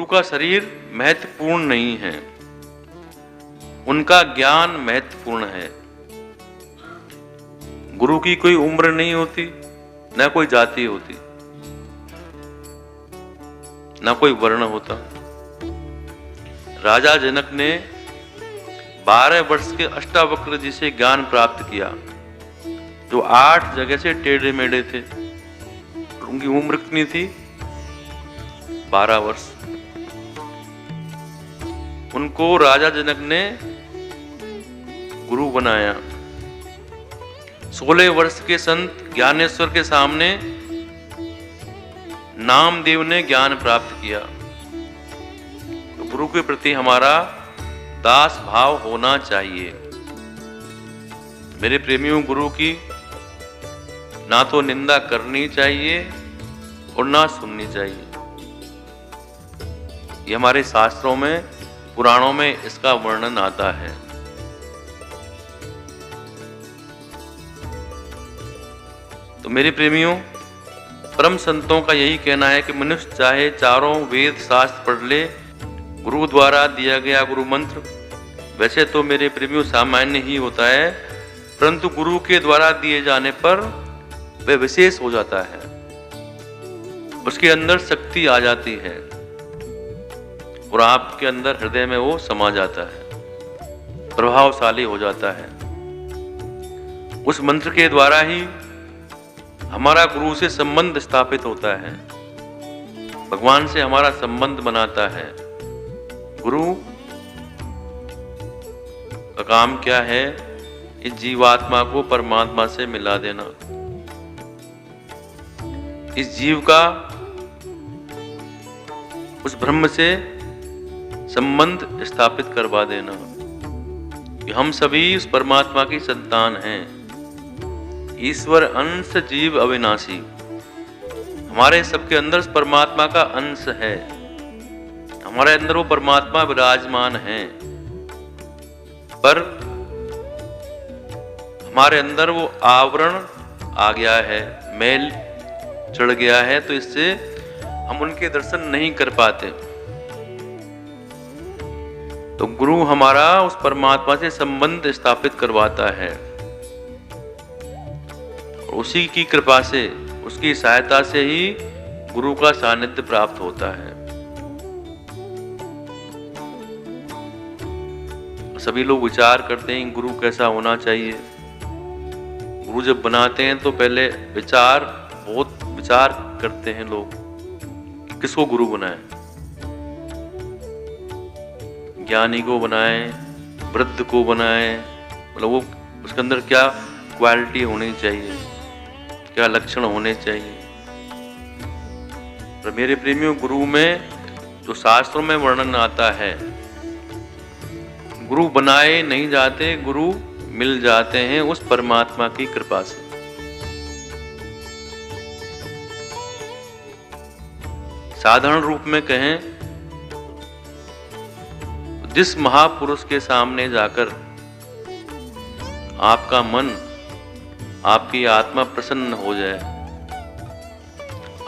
का शरीर महत्वपूर्ण नहीं है, उनका ज्ञान महत्वपूर्ण है। गुरु की कोई उम्र नहीं होती, न कोई जाति होती, न कोई वर्ण होता। राजा जनक ने 12 वर्ष के अष्टावक्र जी से ज्ञान प्राप्त किया, जो 8 जगह से टेढ़े मेढ़े थे। उनकी उम्र कितनी थी? 12 वर्ष। उनको राजा जनक ने गुरु बनाया। 16 वर्ष के संत ज्ञानेश्वर के सामने नामदेव ने ज्ञान प्राप्त किया। तो गुरु के प्रति हमारा दास भाव होना चाहिए। मेरे प्रेमियों, गुरु की ना तो निंदा करनी चाहिए और ना सुननी चाहिए। ये हमारे शास्त्रों में, पुराणों में इसका वर्णन आता है। तो मेरे प्रेमियों, परम संतों का यही कहना है कि मनुष्य चाहे चारों वेद शास्त्र पढ़ ले, गुरु द्वारा दिया गया गुरु मंत्र वैसे तो मेरे प्रेमियों सामान्य ही होता है, परंतु गुरु के द्वारा दिए जाने पर वह विशेष हो जाता है। उसके अंदर शक्ति आ जाती है और आपके अंदर हृदय में वो समा जाता है, प्रभावशाली हो जाता है। उस मंत्र के द्वारा ही हमारा गुरु से संबंध स्थापित होता है, भगवान से हमारा संबंध बनाता है। गुरु का काम क्या है? इस जीवात्मा को परमात्मा से मिला देना, इस जीव का उस ब्रह्म से संबंध स्थापित करवा देना कि हम सभी उस परमात्मा की संतान हैं। ईश्वर अंश जीव अविनाशी, हमारे सबके अंदर परमात्मा का अंश है, हमारे अंदर वो परमात्मा विराजमान है, पर हमारे अंदर वो आवरण आ गया है, मैल चढ़ गया है, तो इससे हम उनके दर्शन नहीं कर पाते। तो गुरु हमारा उस परमात्मा से संबंध स्थापित करवाता है, उसी की कृपा से, उसकी सहायता से ही गुरु का सानिध्य प्राप्त होता है। सभी लोग विचार करते हैं गुरु कैसा होना चाहिए। गुरु जब बनाते हैं तो पहले बहुत विचार करते हैं लोग कि किसको गुरु बनाएं। ज्ञानी को बनाएं, वृद्ध को बनाएं, मतलब वो उसके अंदर क्या क्वालिटी होनी चाहिए, क्या लक्षण होने चाहिए। पर मेरे प्रेमियों, गुरु में जो शास्त्रों में वर्णन आता है, गुरु बनाए नहीं जाते, गुरु मिल जाते हैं उस परमात्मा की कृपा से। साधारण रूप में कहें, जिस महापुरुष के सामने जाकर आपका मन, आपकी आत्मा प्रसन्न हो जाए,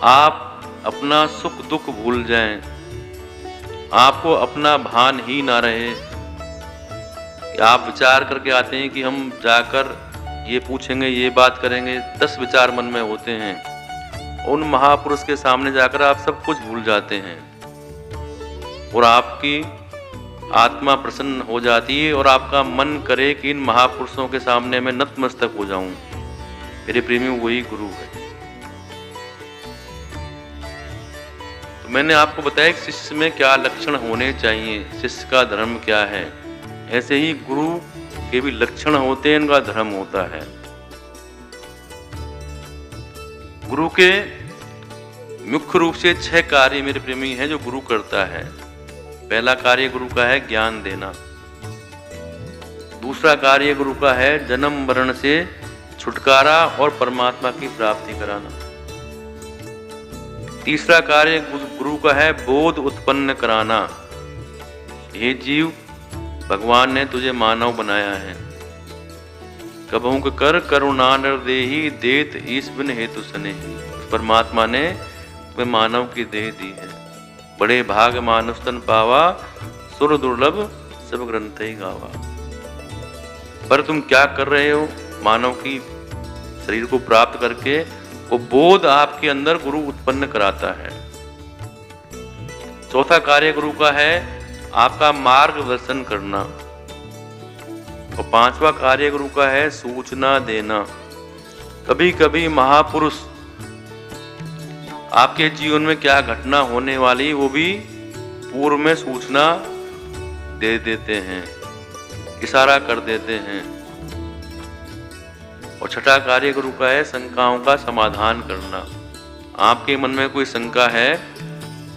आप अपना सुख दुख भूल जाएं, आपको अपना भान ही ना रहे, आप विचार करके आते हैं कि हम जाकर ये पूछेंगे, ये बात करेंगे, 10 विचार मन में होते हैं। उन महापुरुष के सामने जाकर आप सब कुछ भूल जाते हैं और आपकी आत्मा प्रसन्न हो जाती है और आपका मन करे कि इन महापुरुषों के सामने मैं नतमस्तक हो जाऊं। मेरे प्रेमियों, वही गुरु है। तो मैंने आपको बताया कि शिष्य में क्या लक्षण होने चाहिए, शिष्य का धर्म क्या है। ऐसे ही गुरु के भी लक्षण होते हैं, इनका धर्म होता है। गुरु के मुख्य रूप से 6 कार्य मेरे प्रेमी हैं जो गुरु करता है। पहला कार्य गुरु का है ज्ञान देना। दूसरा कार्य गुरु का है जन्म मरण से छुटकारा और परमात्मा की प्राप्ति कराना। तीसरा कार्य गुरु का है बोध उत्पन्न कराना। हे जीव, भगवान ने तुझे मानव बनाया है, कबहुं कर करुणा निर्देही देत ईश बिन हेतु सने। परमात्मा ने तुम्हें मानव की देह दी है, बड़े भाग मानुष तन पावा, सुर दुर्लभ सब ग्रंथ ही गावा। पर तुम क्या कर रहे हो? मानव की शरीर को प्राप्त करके वो बोध आपके अंदर गुरु उत्पन्न कराता है। चौथा कार्य गुरु का है आपका मार्गदर्शन करना, और पांचवा कार्य गुरु का है सूचना देना। कभी कभी महापुरुष आपके जीवन में क्या घटना होने वाली वो भी पूर्व में सूचना दे देते हैं, इशारा कर देते हैं। और छठा कार्य गुरु का है शंकाओं का समाधान करना। आपके मन में कोई शंका है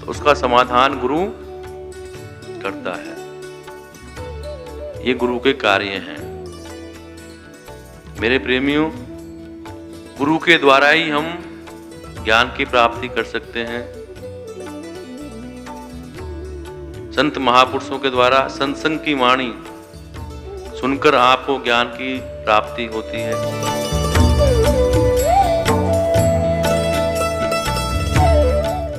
तो उसका समाधान गुरु करता है। ये गुरु के कार्य हैं। मेरे प्रेमियों, गुरु के द्वारा ही हम ज्ञान की प्राप्ति कर सकते हैं। संत महापुरुषों के द्वारा सत्संग की वाणी सुनकर आपको ज्ञान की प्राप्ति होती है।